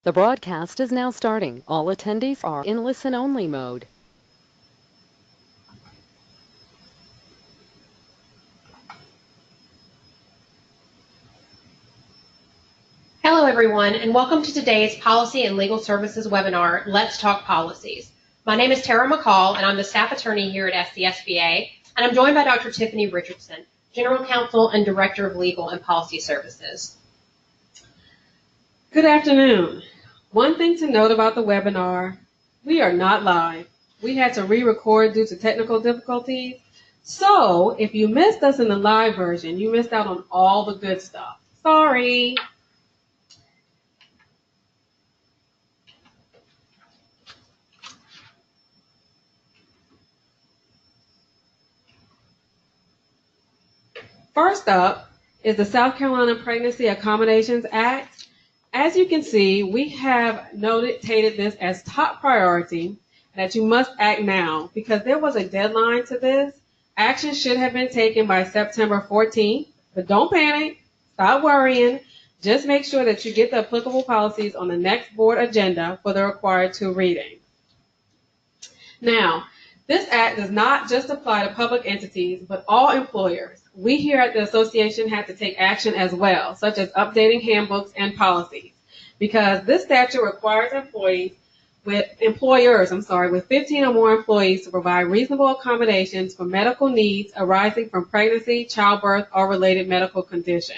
The broadcast is now starting. All attendees are in listen-only mode. Hello, everyone, and welcome to today's Policy and Legal Services webinar, Let's Talk Policies. My name is Tara McCall, and I'm the staff attorney here at SCSBA, and I'm joined by Dr. Tiffany Richardson, General Counsel and Director of Legal and Policy Services. Good afternoon. One thing to note about the webinar, we are not live. We had to re-record due to technical difficulties. So if you missed us in the live version, you missed out on all the good stuff. Sorry. First up is the South Carolina Pregnancy Accommodations Act. As you can see, we have notated this as top priority, that you must act now because there was a deadline to this. Action should have been taken by September 14th, but don't panic, stop worrying. Just make sure that you get the applicable policies on the next board agenda for the required 2 readings. Now, this act does not just apply to public entities, but all employers. We here at the association had to take action as well, such as updating handbooks and policies, because this statute requires employers with 15 or more employees to provide reasonable accommodations for medical needs arising from pregnancy, childbirth, or related medical conditions.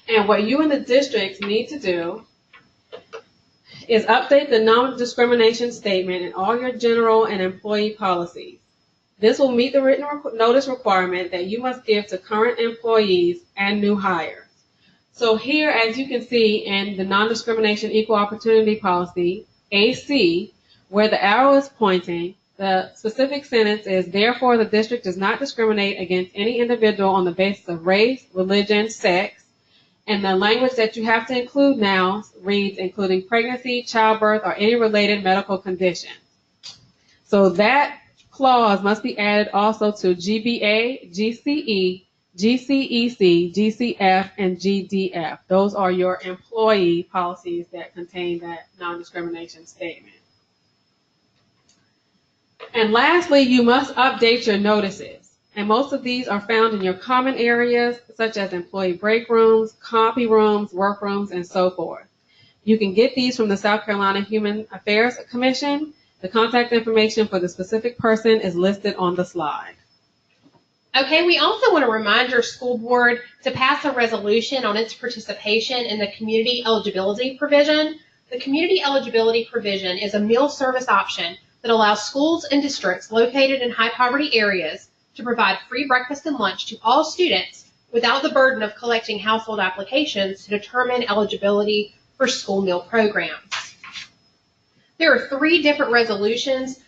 And what you and the districts need to do is update the non-discrimination statement in all your general and employee policies. This will meet the written notice requirement that you must give to current employees and new hires. So here, as you can see in the non-discrimination equal opportunity policy, AC, where the arrow is pointing, the specific sentence is, therefore, the district does not discriminate against any individual on the basis of race, religion, sex, and the language that you have to include now reads, including pregnancy, childbirth, or any related medical condition. So that clause must be added also to GBA, GCE, GCEC, GCF, and GDF. Those are your employee policies that contain that non-discrimination statement. And lastly, you must update your notices. And most of these are found in your common areas, such as employee break rooms, copy rooms, workrooms, and so forth. You can get these from the South Carolina Human Affairs Commission. The contact information for the specific person is listed on the slide. Okay, we also want to remind your school board to pass a resolution on its participation in the community eligibility provision. The community eligibility provision is a meal service option that allows schools and districts located in high poverty areas to provide free breakfast and lunch to all students without the burden of collecting household applications to determine eligibility for school meal programs. There are 3 different resolutions,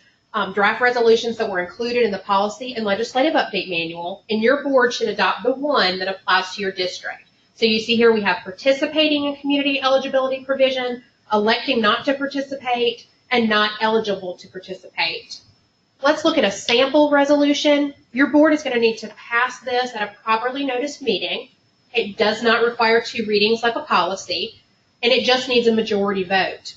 draft resolutions that were included in the Policy and Legislative Update Manual, and your board should adopt the one that applies to your district. So you see here we have participating in community eligibility provision, electing not to participate, and not eligible to participate. Let's look at a sample resolution. Your board is going to need to pass this at a properly noticed meeting. It does not require 2 readings like a policy, and it just needs a majority vote.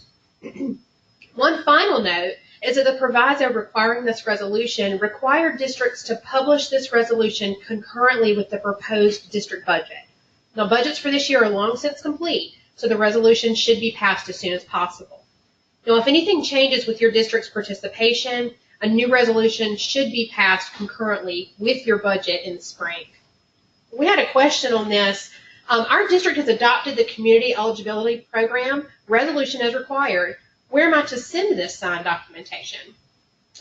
One final note is that the proviso requiring this resolution required districts to publish this resolution concurrently with the proposed district budget. Now, budgets for this year are long since complete, so the resolution should be passed as soon as possible. Now, if anything changes with your district's participation, a new resolution should be passed concurrently with your budget in the spring. We had a question on this. Our district has adopted the Community Eligibility Program, resolution as required. Where am I to send this signed documentation?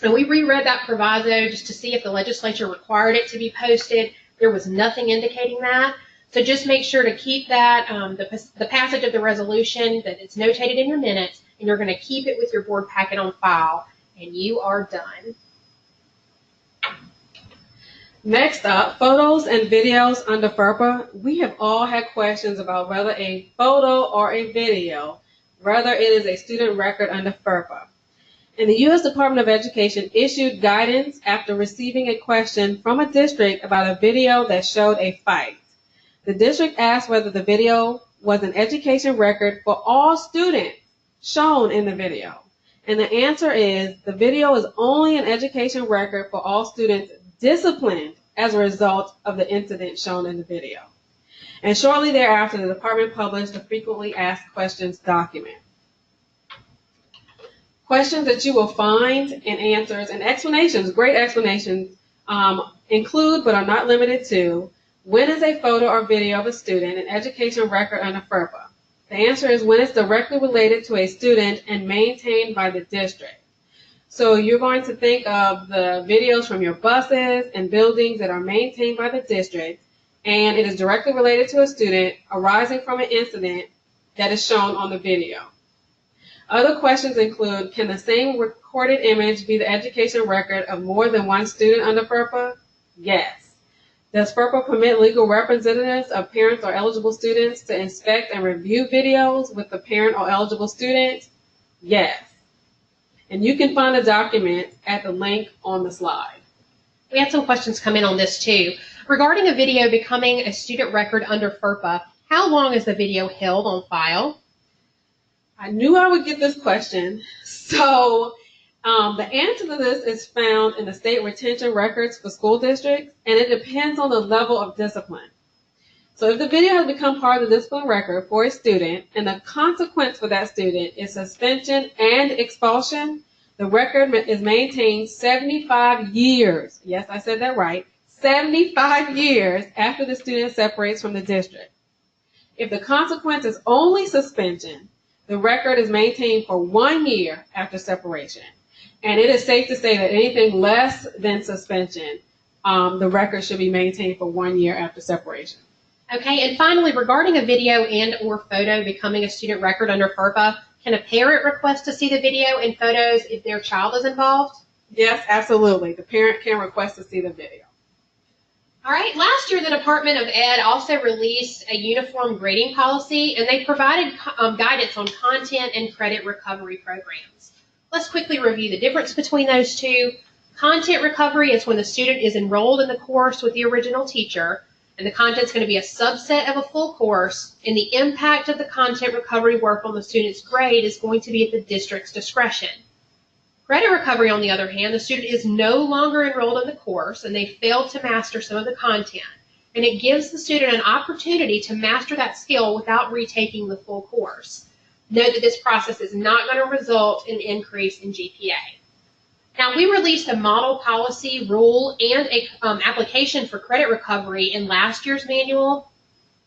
And we reread that proviso just to see if the legislature required it to be posted. There was nothing indicating that. So just make sure to keep that, the passage of the resolution, that it's notated in your minutes, and you're going to keep it with your board packet on file, and you are done. Next up, photos and videos under FERPA. We have all had questions about whether a photo or a video, whether it is a student record under FERPA. And the U.S. Department of Education issued guidance after receiving a question from a district about a video that showed a fight. The district asked whether the video was an education record for all students shown in the video? And the answer is the video is only an education record for all students disciplined as a result of the incident shown in the video. And shortly thereafter, the department published the frequently asked questions document. Questions that you will find and answers and explanations, great explanations, include but are not limited to: when is a photo or video of a student an education record under FERPA? The answer is when it's directly related to a student and maintained by the district. So you're going to think of the videos from your buses and buildings that are maintained by the district, and it is directly related to a student arising from an incident that is shown on the video. Other questions include: can the same recorded image be the education record of more than one student under FERPA? Yes. Does FERPA permit legal representatives of parents or eligible students to inspect and review videos with the parent or eligible student? Yes. And you can find the document at the link on the slide. We had some questions come in on this too. Regarding a video becoming a student record under FERPA, how long is the video held on file? I knew I would get this question. So the answer to this is found in the state retention records for school districts, and it depends on the level of discipline. So if the video has become part of the discipline record for a student and the consequence for that student is suspension and expulsion, the record is maintained 75 years. Yes, I said that right. 75 years after the student separates from the district. If the consequence is only suspension, the record is maintained for 1 year after separation. And it is safe to say that anything less than suspension, the record should be maintained for 1 year after separation. Okay, and finally, regarding a video and or photo becoming a student record under FERPA, can a parent request to see the video and photos if their child is involved? Yes, absolutely. The parent can request to see the video. All right, last year the Department of Ed also released a uniform grading policy, and they provided guidance on content and credit recovery programs. Let's quickly review the difference between those two. Content recovery is when the student is enrolled in the course with the original teacher, and the content's going to be a subset of a full course, and the impact of the content recovery work on the student's grade is going to be at the district's discretion. Credit recovery, on the other hand, the student is no longer enrolled in the course and they failed to master some of the content. And it gives the student an opportunity to master that skill without retaking the full course. Note that this process is not going to result in an increase in GPA. Now, we released a model policy, rule, and an application for credit recovery in last year's manual,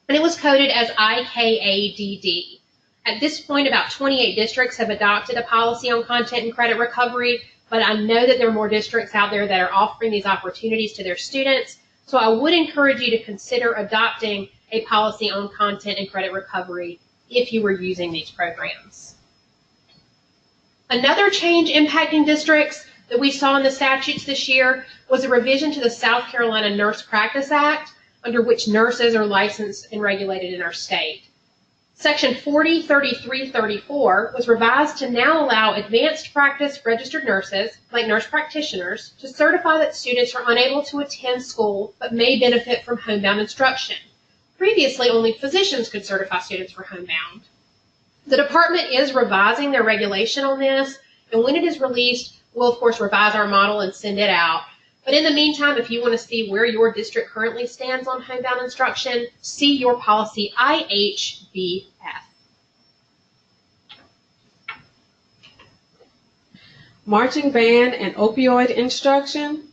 and it was coded as IKADD. At this point, about 28 districts have adopted a policy on content and credit recovery, but I know that there are more districts out there that are offering these opportunities to their students, so I would encourage you to consider adopting a policy on content and credit recovery if you were using these programs. Another change impacting districts that we saw in the statutes this year was a revision to the South Carolina Nurse Practice Act, under which nurses are licensed and regulated in our state. Section 403334 was revised to now allow advanced practice registered nurses, like nurse practitioners, to certify that students are unable to attend school but may benefit from homebound instruction. Previously, only physicians could certify students for homebound. The department is revising their regulation on this, and when it is released, we'll of course revise our model and send it out. But in the meantime, if you want to see where your district currently stands on homebound instruction, see your policy IHBF. Marching band and opioid instruction.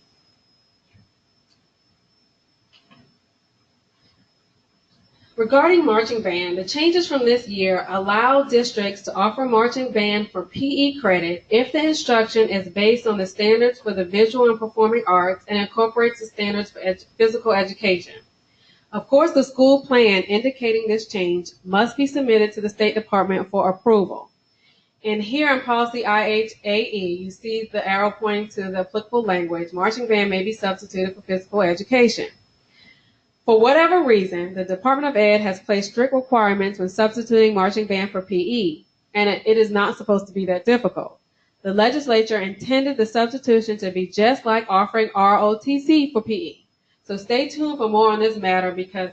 Regarding marching band, the changes from this year allow districts to offer marching band for PE credit if the instruction is based on the standards for the visual and performing arts and incorporates the standards for physical education. Of course, the school plan indicating this change must be submitted to the State Department for approval. And here in policy IHAE, you see the arrow pointing to the applicable language. Marching band may be substituted for physical education. For whatever reason, the Department of Ed has placed strict requirements when substituting marching band for PE, and it is not supposed to be that difficult. The legislature intended the substitution to be just like offering ROTC for PE. So stay tuned for more on this matter because,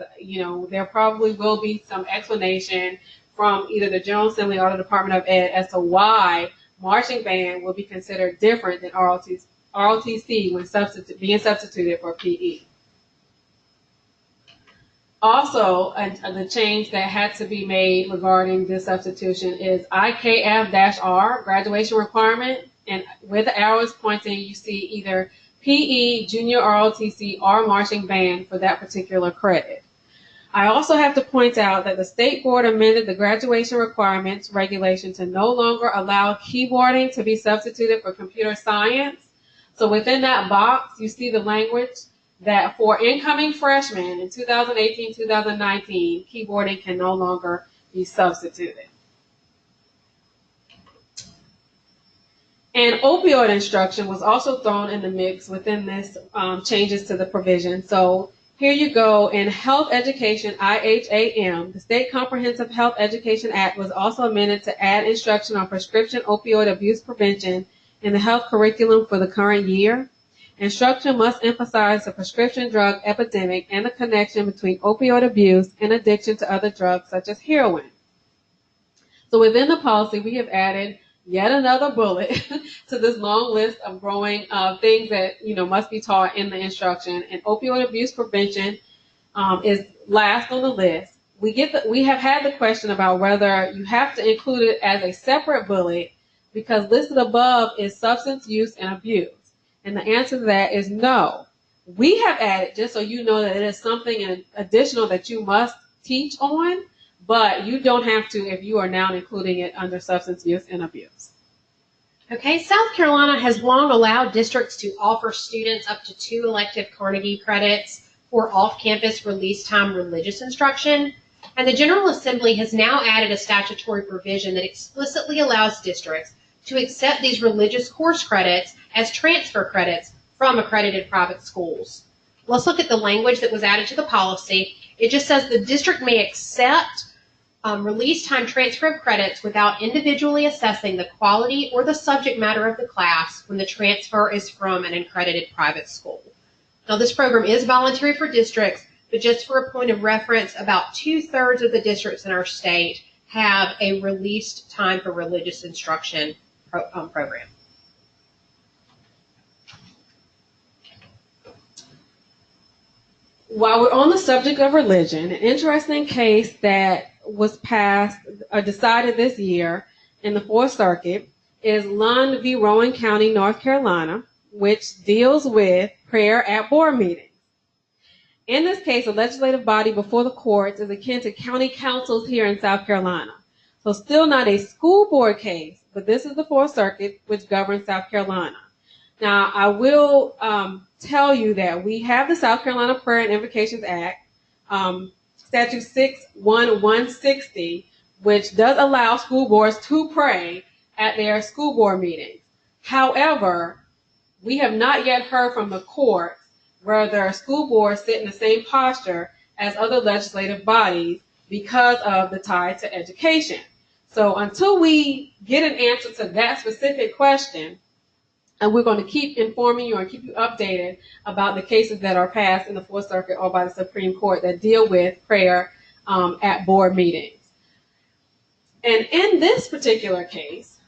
there probably will be some explanation from either the General Assembly or the Department of Ed as to why marching band will be considered different than ROTC when being substituted for PE. Also, the change that had to be made regarding this substitution is IKF-R, graduation requirement, and with the arrows pointing, you see either PE, junior ROTC, or marching band for that particular credit. I also have to point out that the State Board amended the graduation requirements regulation to no longer allow keyboarding to be substituted for computer science. So within that box, you see the language that for incoming freshmen in 2018-2019, keyboarding can no longer be substituted. And opioid instruction was also thrown in the mix within this changes to the provision. So here you go. In Health Education, IHAM, the State Comprehensive Health Education Act was also amended to add instruction on prescription opioid abuse prevention in the health curriculum for the current year. Instruction must emphasize the prescription drug epidemic and the connection between opioid abuse and addiction to other drugs such as heroin. So within the policy, we have added yet another bullet to this long list of growing things that must be taught in the instruction. And opioid abuse prevention is last on the list. We have had the question about whether you have to include it as a separate bullet because listed above is substance use and abuse. And the answer to that is no. We have added, just so you know, that it is something additional that you must teach on, but you don't have to if you are now including it under substance use and abuse. Okay, South Carolina has long allowed districts to offer students up to 2 elective Carnegie credits for off-campus release time religious instruction. And the General Assembly has now added a statutory provision that explicitly allows districts to accept these religious course credits as transfer credits from accredited private schools. Let's look at the language that was added to the policy. It just says the district may accept release time transfer of credits without individually assessing the quality or the subject matter of the class when the transfer is from an accredited private school. Now, this program is voluntary for districts, but just for a point of reference, about 2/3 of the districts in our state have a released time for religious instruction program. While we're on the subject of religion, an interesting case that was passed or decided this year in the Fourth Circuit is Lund v. Rowan County, North Carolina, which deals with prayer at board meetings. In this case, the legislative body before the courts is akin to county councils here in South Carolina. So still not a school board case, but this is the Fourth Circuit, which governs South Carolina. Now, I will tell you that we have the South Carolina Prayer and Invocations Act, Statute 61160, which does allow school boards to pray at their school board meetings. However, we have not yet heard from the courts whether school boards sit in the same posture as other legislative bodies because of the tie to education. So until we get an answer to that specific question, and we're going to keep informing you and keep you updated about the cases that are passed in the Fourth Circuit or by the Supreme Court that deal with prayer at board meetings. And in this particular case,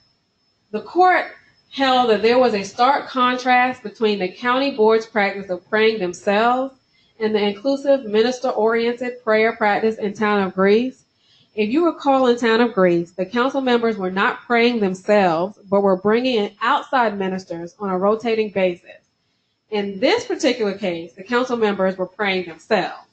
the court held that there was a stark contrast between the county board's practice of praying themselves and the inclusive minister-oriented prayer practice in Town of Greece. If you recall, in Town of Greece, the council members were not praying themselves, but were bringing in outside ministers on a rotating basis. In this particular case, the council members were praying themselves.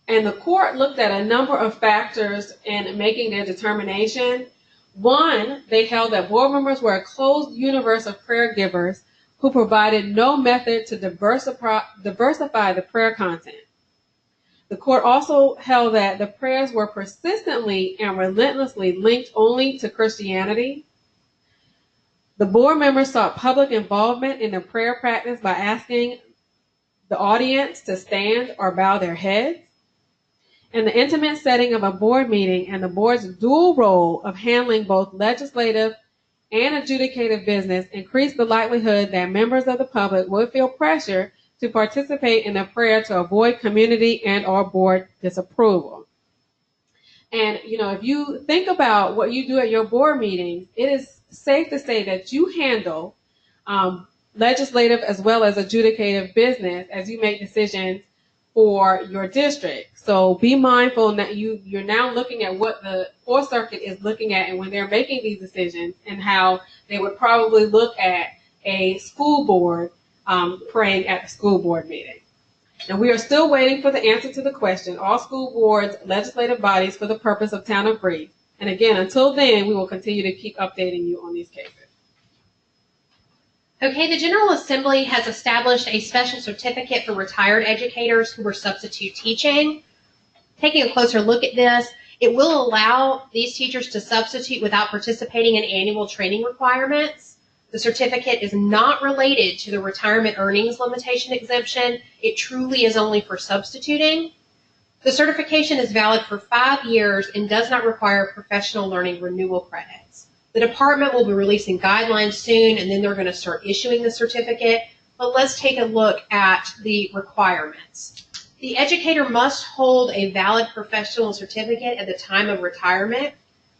And the court looked at a number of factors in making their determination. One, they held that board members were a closed universe of prayer givers who provided no method to diversify the prayer content. The court also held that the prayers were persistently and relentlessly linked only to Christianity. The board members sought public involvement in the prayer practice by asking the audience to stand or bow their heads. In the intimate setting of a board meeting and the board's dual role of handling both legislative and adjudicative business increase the likelihood that members of the public would feel pressure to participate in a prayer to avoid community and or board disapproval. And, if you think about what you do at your board meetings, it is safe to say that you handle legislative as well as adjudicative business as you make decisions for your district. So be mindful that you're now looking at what the Fourth Circuit is looking at and when they're making these decisions and how they would probably look at a school board praying at the school board meeting. And we are still waiting for the answer to the question, are school boards legislative bodies for the purpose of town of Greece? And again, until then, we will continue to keep updating you on these cases. Okay, the General Assembly has established a special certificate for retired educators who were substitute teaching. Taking a closer look at this, it will allow these teachers to substitute without participating in annual training requirements. The certificate is not related to the retirement earnings limitation exemption. It truly is only for substituting. The certification is valid for 5 years and does not require professional learning renewal credits. The department will be releasing guidelines soon, and then they're going to start issuing the certificate. But let's take a look at the requirements. The educator must hold a valid professional certificate at the time of retirement,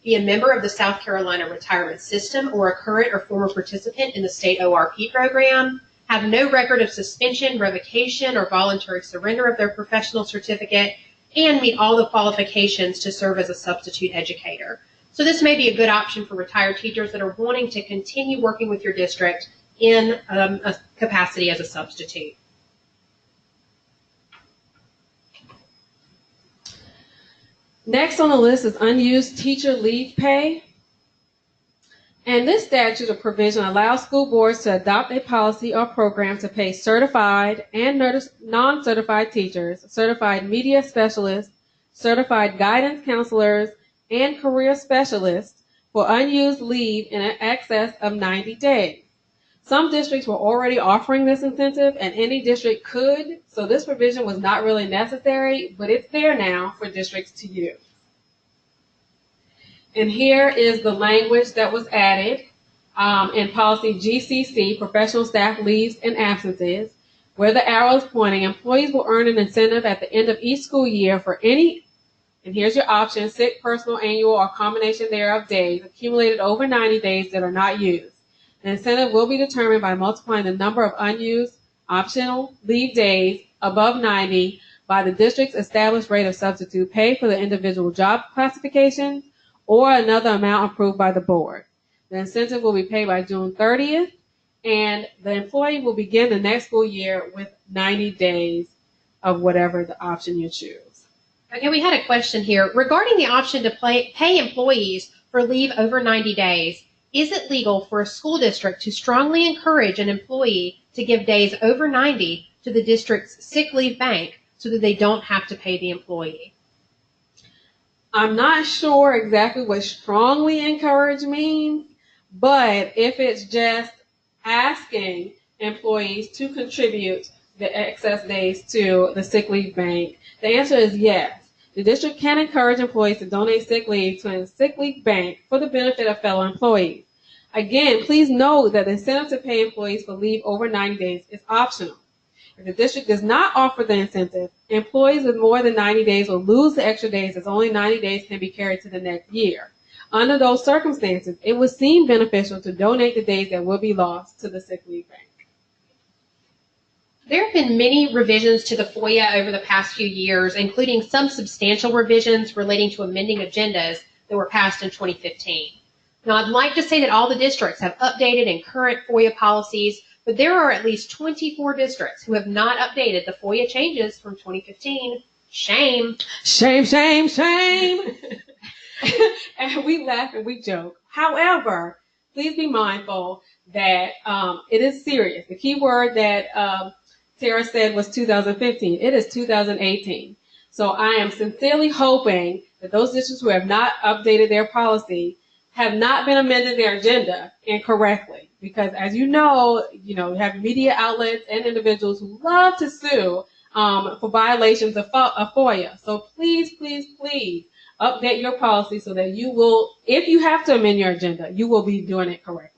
be a member of the South Carolina Retirement System or a current or former participant in the state ORP program, have no record of suspension, revocation, or voluntary surrender of their professional certificate, and meet all the qualifications to serve as a substitute educator. So this may be a good option for retired teachers that are wanting to continue working with your district in a capacity as a substitute. Next on the list is unused teacher leave pay. And this statute or provision allows school boards to adopt a policy or program to pay certified and non-certified teachers, certified media specialists, certified guidance counselors, and career specialists for unused leave in excess of 90 days. Some districts were already offering this incentive, and any district could, so this provision was not really necessary, but it's there now for districts to use. And here is the language that was added in policy GCC, professional staff leaves and absences, where the arrow is pointing. Employees will earn an incentive at the end of each school year for any, and here's your option, sick, personal, annual, or combination thereof days accumulated over 90 days that are not used. The incentive will be determined by multiplying the number of unused optional leave days above 90 by the district's established rate of substitute pay for the individual job classifications or another amount approved by the board. The incentive will be paid by June 30th, and the employee will begin the next school year with 90 days of whatever the option you choose. Okay, we had a question here. Regarding the option to pay employees for leave over 90 days, is it legal for a school district to strongly encourage an employee to give days over 90 to the district's sick leave bank so that they don't have to pay the employee? I'm not sure exactly what strongly encourage means, but if it's just asking employees to contribute the excess days to the sick leave bank, the answer is yes. The district can encourage employees to donate sick leave to a sick leave bank for the benefit of fellow employees. Again, please note that the incentive to pay employees for leave over 90 days is optional. If the district does not offer the incentive, employees with more than 90 days will lose the extra days as only 90 days can be carried to the next year. Under those circumstances, it would seem beneficial to donate the days that will be lost to the sick leave bank. There have been many revisions to the FOIA over the past few years, including some substantial revisions relating to amending agendas that were passed in 2015. Now, I'd like to say that all the districts have updated and current FOIA policies, but there are at least 24 districts who have not updated the FOIA changes from 2015. Shame. Shame, shame, shame. And we laugh and we joke. However, please be mindful that it is serious. The key word that Tara said was 2015. It is 2018. So I am sincerely hoping that those districts who have not updated their policy have not been amending their agenda incorrectly. Because as you have media outlets and individuals who love to sue for violations of FOIA. So please, please, please update your policy so that you will, if you have to amend your agenda, you will be doing it correctly.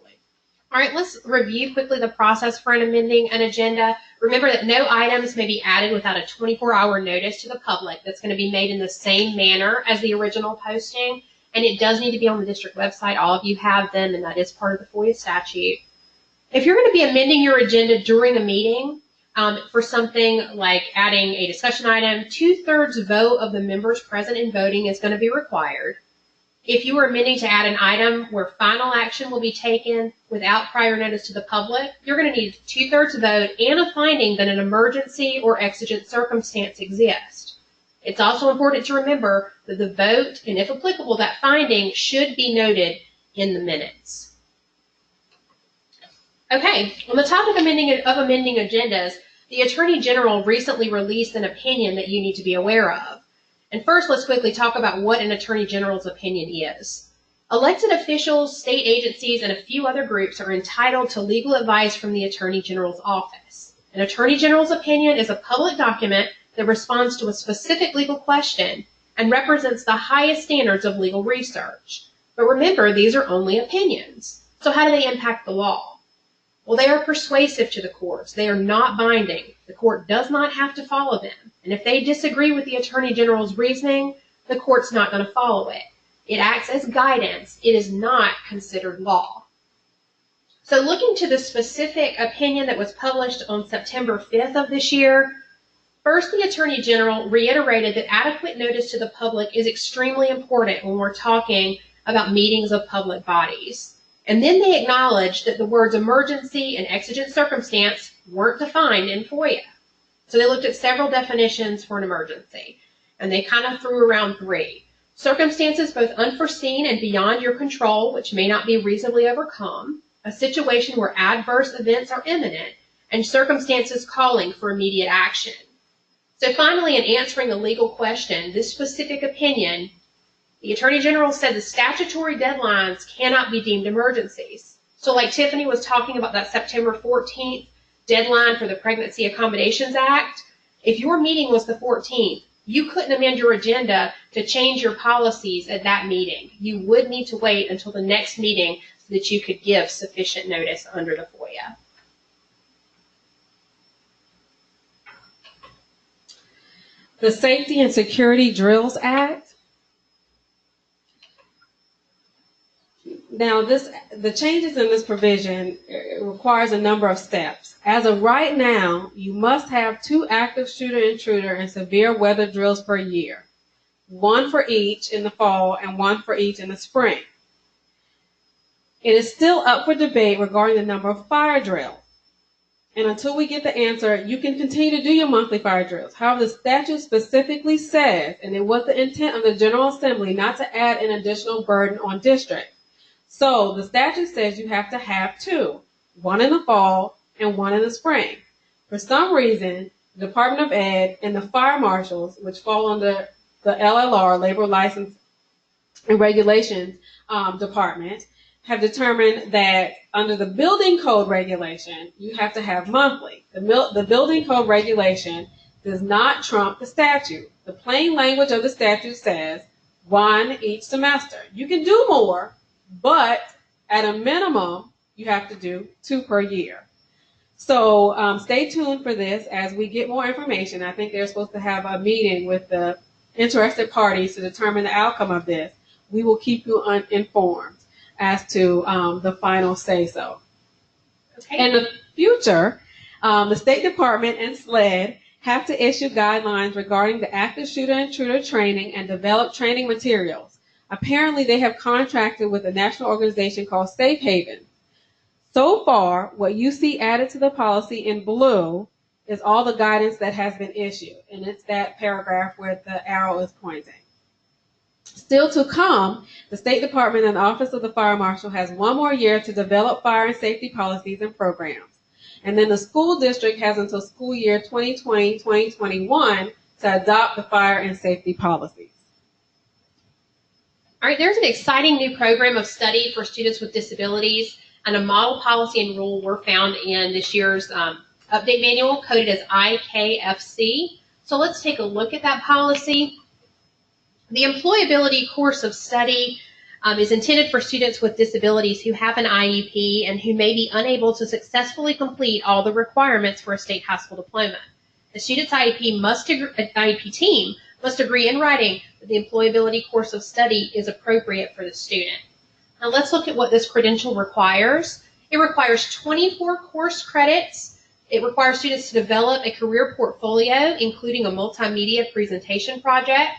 All right, let's review quickly the process for amending an agenda. Remember that no items may be added without a 24-hour notice to the public that's going to be made in the same manner as the original posting, and it does need to be on the district website. All of you have them, and that is part of the FOIA statute. If you're going to be amending your agenda during a meeting for something like adding a discussion item, 2/3 vote of the members present and voting is going to be required. If you are amending to add an item where final action will be taken without prior notice to the public, you're going to need 2/3 vote and a finding that an emergency or exigent circumstance exists. It's also important to remember that the vote, and if applicable, that finding should be noted in the minutes. Okay, on the topic of amending agendas, the Attorney General recently released an opinion that you need to be aware of. And first, let's quickly talk about what an Attorney General's opinion is. Elected officials, state agencies, and a few other groups are entitled to legal advice from the Attorney General's office. An Attorney General's opinion is a public document that responds to a specific legal question and represents the highest standards of legal research. But remember, these are only opinions. So how do they impact the law? Well, they are persuasive to the courts. They are not binding. The court does not have to follow them. And if they disagree with the Attorney General's reasoning, the court's not going to follow it. It acts as guidance. It is not considered law. So looking to the specific opinion that was published on September 5th of this year, first, the Attorney General reiterated that adequate notice to the public is extremely important when we're talking about meetings of public bodies. And then they acknowledged that the words emergency and exigent circumstance weren't defined in FOIA. So they looked at several definitions for an emergency, and they kind of threw around 3. Circumstances both unforeseen and beyond your control, which may not be reasonably overcome, a situation where adverse events are imminent, and circumstances calling for immediate action. So finally, in answering the legal question, this specific opinion, the Attorney General said the statutory deadlines cannot be deemed emergencies. So like Tiffany was talking about that September 14th deadline for the Pregnancy Accommodations Act, if your meeting was the 14th, you couldn't amend your agenda to change your policies at that meeting. You would need to wait until the next meeting so that you could give sufficient notice under the FOIA. The Safety and Security Drills Act. Now, the changes in this provision requires a number of steps. As of right now, you must have 2 active shooter-intruder and severe weather drills per year, 1 for each in the fall and 1 for each in the spring. It is still up for debate regarding the number of fire drills. And until we get the answer, you can continue to do your monthly fire drills. However, the statute specifically says, and it was the intent of the General Assembly, not to add an additional burden on districts. So the statute says you have to have 2, 1 in the fall and 1 in the spring. For some reason, the Department of Ed and the fire marshals, which fall under the LLR, Labor License and Regulations Department, have determined that under the building code regulation, you have to have monthly. The building code regulation does not trump the statute. The plain language of the statute says 1 each semester. You can do more, but at a minimum, you have to do 2 per year. So stay tuned for this as we get more information. I think they're supposed to have a meeting with the interested parties to determine the outcome of this. We will keep you informed as to the final say-so. Okay. In the future, the State Department and SLED have to issue guidelines regarding the active shooter-intruder training and develop training materials. Apparently, they have contracted with a national organization called Safe Haven. So far, what you see added to the policy in blue is all the guidance that has been issued, and it's that paragraph where the arrow is pointing. Still to come, the State Department and the Office of the Fire Marshal has 1 more year to develop fire and safety policies and programs. And then the school district has until school year 2020-2021 to adopt the fire and safety policies. All right, there's an exciting new program of study for students with disabilities, and a model policy and rule were found in this year's update manual, coded as IKFC. So let's take a look at that policy. The employability course of study is intended for students with disabilities who have an IEP and who may be unable to successfully complete all the requirements for a state high school diploma. The student's IEP team must agree in writing that the employability course of study is appropriate for the student. Now let's look at what this credential requires. It requires 24 course credits. It requires students to develop a career portfolio, including a multimedia presentation project,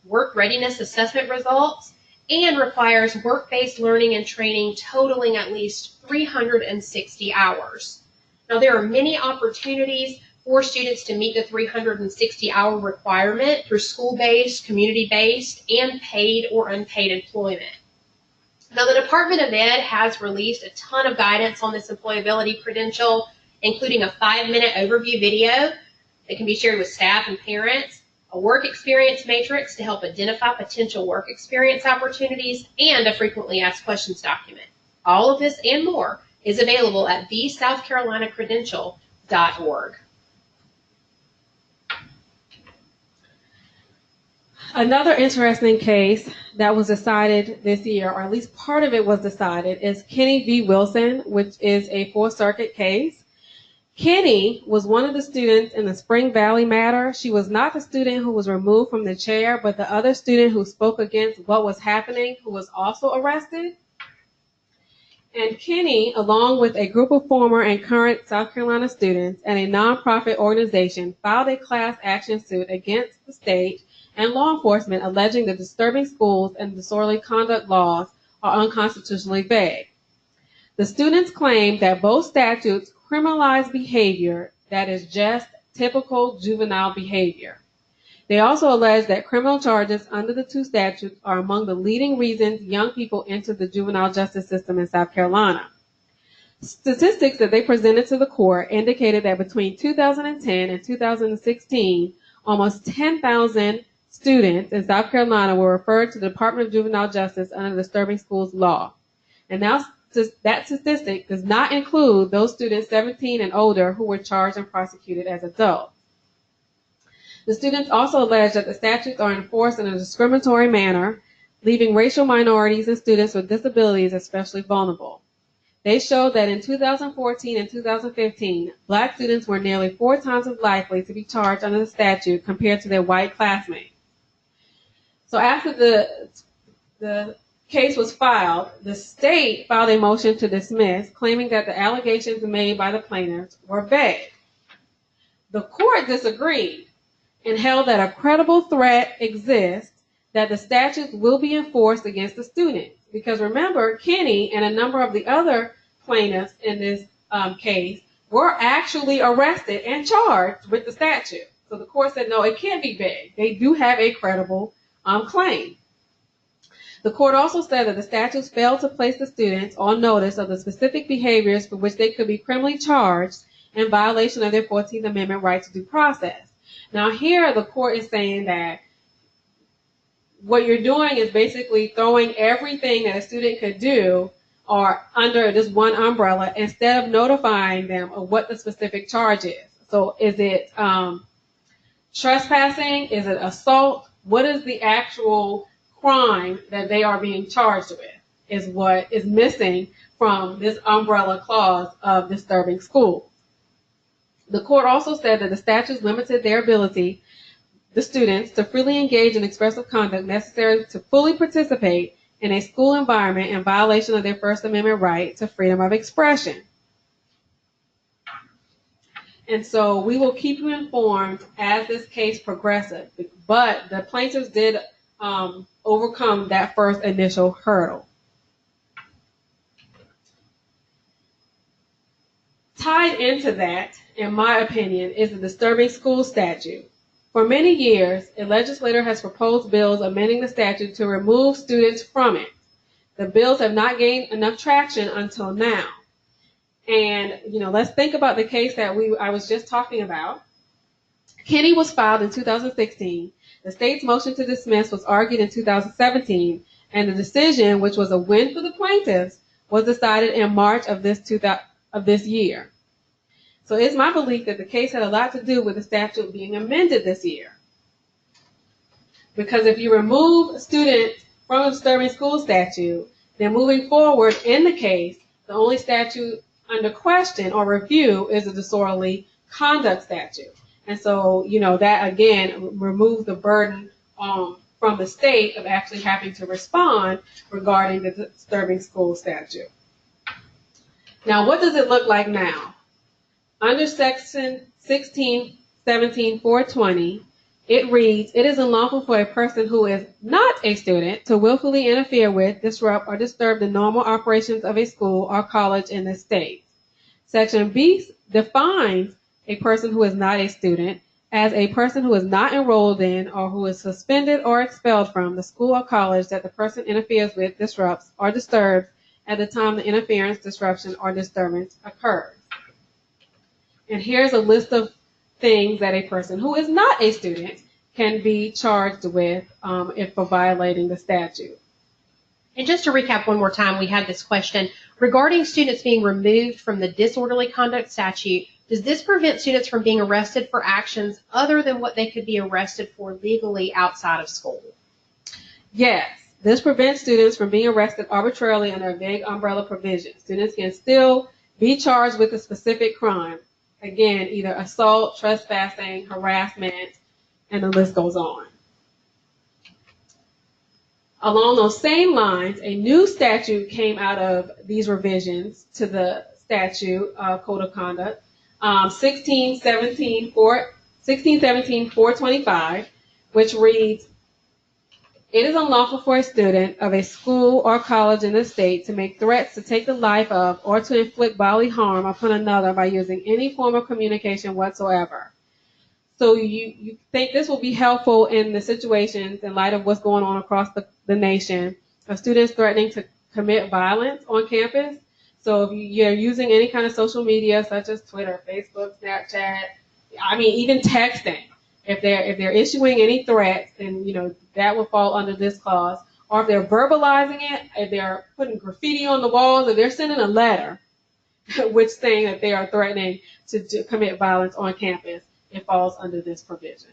work readiness assessment results, and requires work-based learning and training totaling at least 360 hours. Now there are many opportunities for students to meet the 360-hour requirement through school-based, community-based, and paid or unpaid employment. Now, the Department of Ed has released a ton of guidance on this employability credential, including a 5-minute overview video that can be shared with staff and parents, a work experience matrix to help identify potential work experience opportunities, and a frequently asked questions document. All of this and more is available at thesouthcarolinacredential.org. Another interesting case that was decided this year, or at least part of it was decided, is Kenny v. Wilson, which is a Fourth Circuit case. Kenny was one of the students in the Spring Valley matter. She was not the student who was removed from the chair, but the other student who spoke against what was happening, who was also arrested. And Kenny, along with a group of former and current South Carolina students and a nonprofit organization, filed a class action suit against the state and law enforcement alleging that disturbing schools and disorderly conduct laws are unconstitutionally vague. The students claim that both statutes criminalize behavior that is just typical juvenile behavior. They also allege that criminal charges under the two statutes are among the leading reasons young people enter the juvenile justice system in South Carolina. Statistics that they presented to the court indicated that between 2010 and 2016, almost 10,000 students in South Carolina were referred to the Department of Juvenile Justice under the Disturbing Schools Law. And now that statistic does not include those students 17 and older who were charged and prosecuted as adults. The students also allege that the statutes are enforced in a discriminatory manner, leaving racial minorities and students with disabilities especially vulnerable. They showed that in 2014 and 2015, black students were nearly 4 times as likely to be charged under the statute compared to their white classmates. So after the case was filed, the state filed a motion to dismiss, claiming that the allegations made by the plaintiffs were vague. The court disagreed and held that a credible threat exists that the statutes will be enforced against the students. Because remember, Kenny and a number of the other plaintiffs in this case were actually arrested and charged with the statute. So the court said, no, it can't be vague. They do have a credible claim. The court also said that the statutes failed to place the students on notice of the specific behaviors for which they could be criminally charged in violation of their 14th Amendment right to due process. Now here the court is saying that what you're doing is basically throwing everything that a student could do or under this one umbrella instead of notifying them of what the specific charge is. So is it trespassing? Is it assault? What is the actual crime that they are being charged with is what is missing from this umbrella clause of disturbing schools. The court also said that the statutes limited their ability, the students, to freely engage in expressive conduct necessary to fully participate in a school environment in violation of their First Amendment right to freedom of expression. And so we will keep you informed as this case progresses. But the plaintiffs did overcome that first initial hurdle. Tied into that, in my opinion, is the disturbing school statute. For many years, a legislator has proposed bills amending the statute to remove students from it. The bills have not gained enough traction until now. And, let's think about the case that I was just talking about. Kenny was filed in 2016. The state's motion to dismiss was argued in 2017, and the decision, which was a win for the plaintiffs, was decided in March of this year. So it's my belief that the case had a lot to do with the statute being amended this year. Because if you remove students from the disturbing school statute, then moving forward in the case, the only statute under question or review is the disorderly conduct statute. And so, that again removes the burden from the state of actually having to respond regarding the disturbing school statute. Now, what does it look like now? Under section 1617-420, it reads, it is unlawful for a person who is not a student to willfully interfere with, disrupt, or disturb the normal operations of a school or college in the state. Section B defines a person who is not a student as a person who is not enrolled in or who is suspended or expelled from the school or college that the person interferes with, disrupts, or disturbs at the time the interference, disruption, or disturbance occurs. And here's a list of things that a person who is not a student can be charged with if for violating the statute. And just to recap one more time, we had this question regarding students being removed from the disorderly conduct statute. Does this prevent students from being arrested for actions other than what they could be arrested for legally outside of school? Yes, this prevents students from being arrested arbitrarily under a vague umbrella provision. Students can still be charged with a specific crime. Again, either assault, trespassing, harassment, and the list goes on. Along those same lines, a new statute came out of these revisions to the statute Code of Conduct, 1617-425, which reads, it is unlawful for a student of a school or college in the state to make threats to take the life of or to inflict bodily harm upon another by using any form of communication whatsoever. So you think this will be helpful in the situations in light of what's going on across the nation of students threatening to commit violence on campus. So if you're using any kind of social media such as Twitter, Facebook, Snapchat, even texting, if they're issuing any threats, then that will fall under this clause. Or if they're verbalizing it, if they're putting graffiti on the walls, if they're sending a letter which saying that they are threatening to commit violence on campus, it falls under this provision.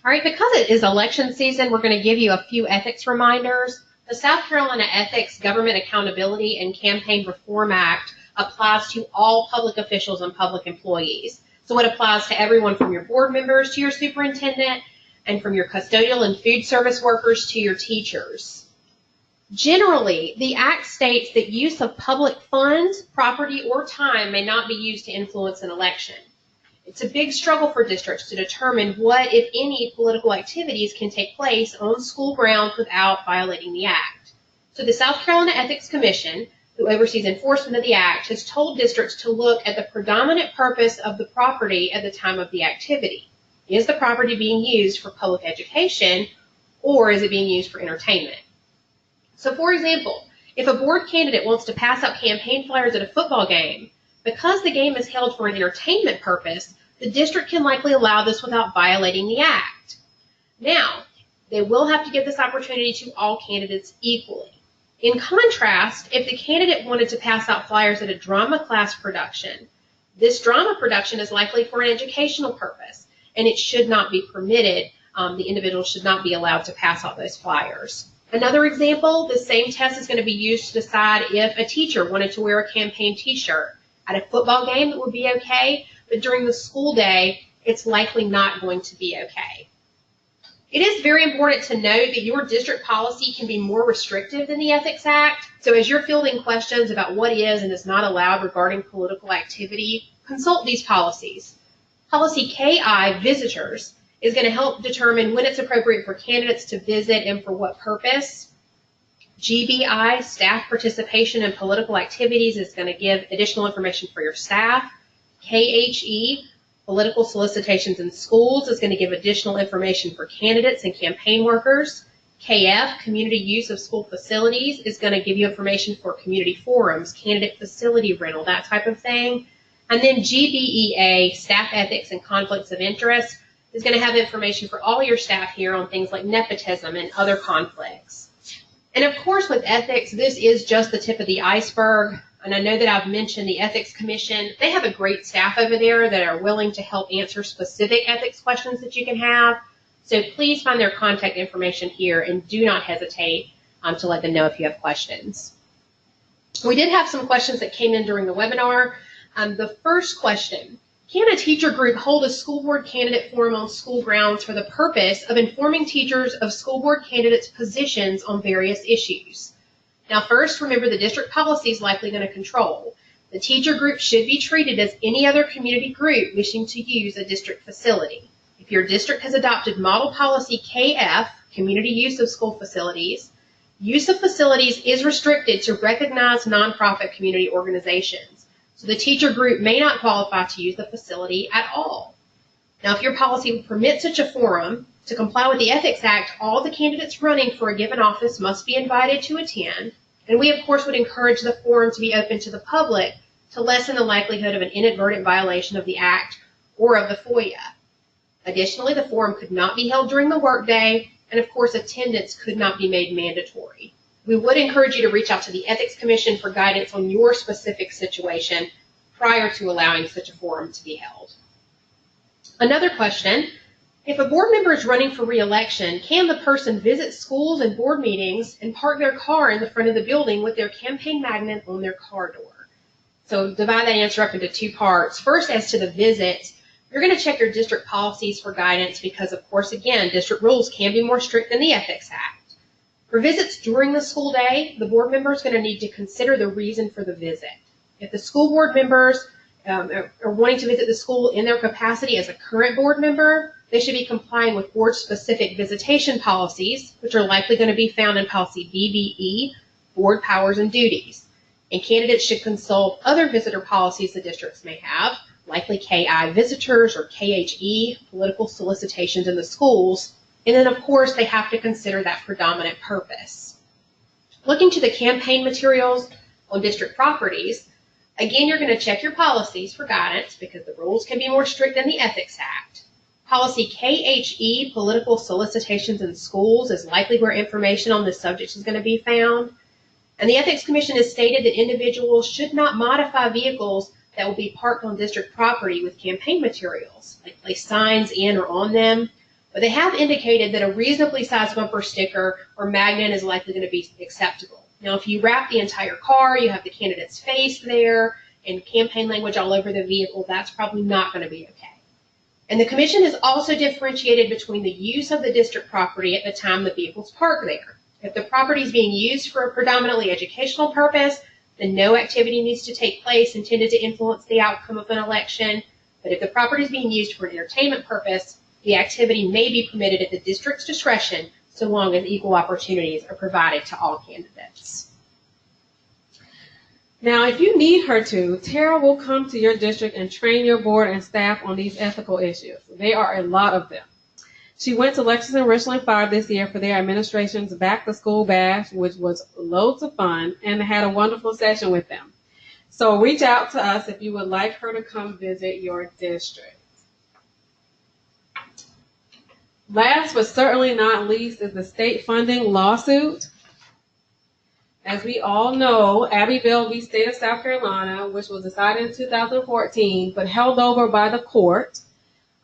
All right, because it is election season, we're going to give you a few ethics reminders. The South Carolina Ethics, Government Accountability, and Campaign Reform Act applies to all public officials and public employees. So it applies to everyone from your board members to your superintendent, and from your custodial and food service workers to your teachers. Generally, the Act states that use of public funds, property, or time may not be used to influence an election. It's a big struggle for districts to determine what, if any, political activities can take place on school grounds without violating the Act. So the South Carolina Ethics Commission, who oversees enforcement of the Act, has told districts to look at the predominant purpose of the property at the time of the activity. Is the property being used for public education, or is it being used for entertainment? So, for example, if a board candidate wants to pass out campaign flyers at a football game, because the game is held for an entertainment purpose, the district can likely allow this without violating the Act. Now, they will have to give this opportunity to all candidates equally. In contrast, if the candidate wanted to pass out flyers at a drama class production, this drama production is likely for an educational purpose, and it should not be permitted. The individual should not be allowed to pass out those flyers. Another example, the same test is going to be used to decide if a teacher wanted to wear a campaign t-shirt. At a football game, that would be okay, but during the school day, it's likely not going to be okay. It is very important to note that your district policy can be more restrictive than the Ethics Act. So as you're fielding questions about what is and is not allowed regarding political activity, consult these policies. Policy KI, visitors, is going to help determine when it's appropriate for candidates to visit and for what purpose. GBI, staff participation in political activities, is going to give additional information for your staff. KHE, political solicitations in schools, is going to give additional information for candidates and campaign workers. KF, community use of school facilities, is going to give you information for community forums, candidate facility rental, that type of thing. And then GBEA, staff ethics and conflicts of interest, is going to have information for all your staff here on things like nepotism and other conflicts. And of course, with ethics, this is just the tip of the iceberg. And I know that I've mentioned the Ethics Commission. They have a great staff over there that are willing to help answer specific ethics questions that you can have. So please find their contact information here and do not hesitate to let them know if you have questions. We did have some questions that came in during the webinar. The first question, can a teacher group hold a school board candidate forum on school grounds for the purpose of informing teachers of school board candidates' positions on various issues? Now first, remember the district policy is likely going to control. The teacher group should be treated as any other community group wishing to use a district facility. If your district has adopted model policy KF, community use of school facilities, use of facilities is restricted to recognized nonprofit community organizations. So the teacher group may not qualify to use the facility at all. Now, if your policy would permit such a forum, to comply with the Ethics Act, all the candidates running for a given office must be invited to attend. And we, of course, would encourage the forum to be open to the public to lessen the likelihood of an inadvertent violation of the Act or of the FOIA. Additionally, the forum could not be held during the workday, and of course, attendance could not be made mandatory. We would encourage you to reach out to the Ethics Commission for guidance on your specific situation prior to allowing such a forum to be held. Another question, if a board member is running for re-election, can the person visit schools and board meetings and park their car in the front of the building with their campaign magnet on their car door? So divide that answer up into two parts. First, as to the visit, you're going to check your district policies for guidance because, of course, again, district rules can be more strict than the Ethics Act. For visits during the school day, the board member is going to need to consider the reason for the visit. If the school board members are wanting to visit the school in their capacity as a current board member, they should be complying with board-specific visitation policies, which are likely going to be found in policy BBE, Board Powers and Duties. And candidates should consult other visitor policies the districts may have, likely KI visitors or KHE, political solicitations in the schools. And then, of course, they have to consider that predominant purpose. Looking to the campaign materials on district properties, again, you're going to check your policies for guidance because the rules can be more strict than the Ethics Act. Policy KHE, political solicitations in schools, is likely where information on this subject is going to be found. And the Ethics Commission has stated that individuals should not modify vehicles that will be parked on district property with campaign materials, like place signs in or on them. But they have indicated that a reasonably sized bumper sticker or magnet is likely going to be acceptable. Now, if you wrap the entire car, you have the candidate's face there, and campaign language all over the vehicle, that's probably not going to be okay. And the Commission has also differentiated between the use of the district property at the time the vehicle's parked there. If the property is being used for a predominantly educational purpose, then no activity needs to take place intended to influence the outcome of an election. But if the property is being used for an entertainment purpose, the activity may be permitted at the district's discretion so long as equal opportunities are provided to all candidates. Now, if you need her to, Tara will come to your district and train your board and staff on these ethical issues. There are a lot of them. She went to Lexington, Richland 5 this year for their administration's Back to School Bash, which was loads of fun, and had a wonderful session with them. So reach out to us if you would like her to come visit your district. Last but certainly not least is the state funding lawsuit. As we all know, Abbeville v. State of South Carolina, which was decided in 2014 but held over by the court,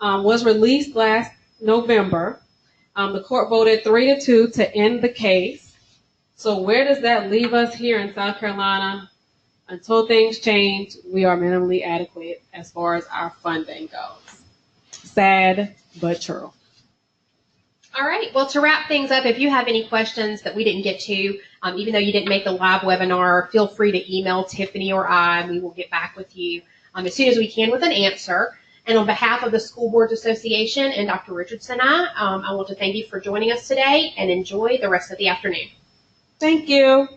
was released last November. The court voted 3-2 to end the case. So where does that leave us here in South Carolina? Until things change, we are minimally adequate as far as our funding goes. Sad, but true. All right. Well, to wrap things up, if you have any questions that we didn't get to, even though you didn't make the live webinar, feel free to email Tiffany or I, and we will get back with you as soon as we can with an answer. And on behalf of the School Boards Association and Dr. Richardson and I want to thank you for joining us today and enjoy the rest of the afternoon. Thank you.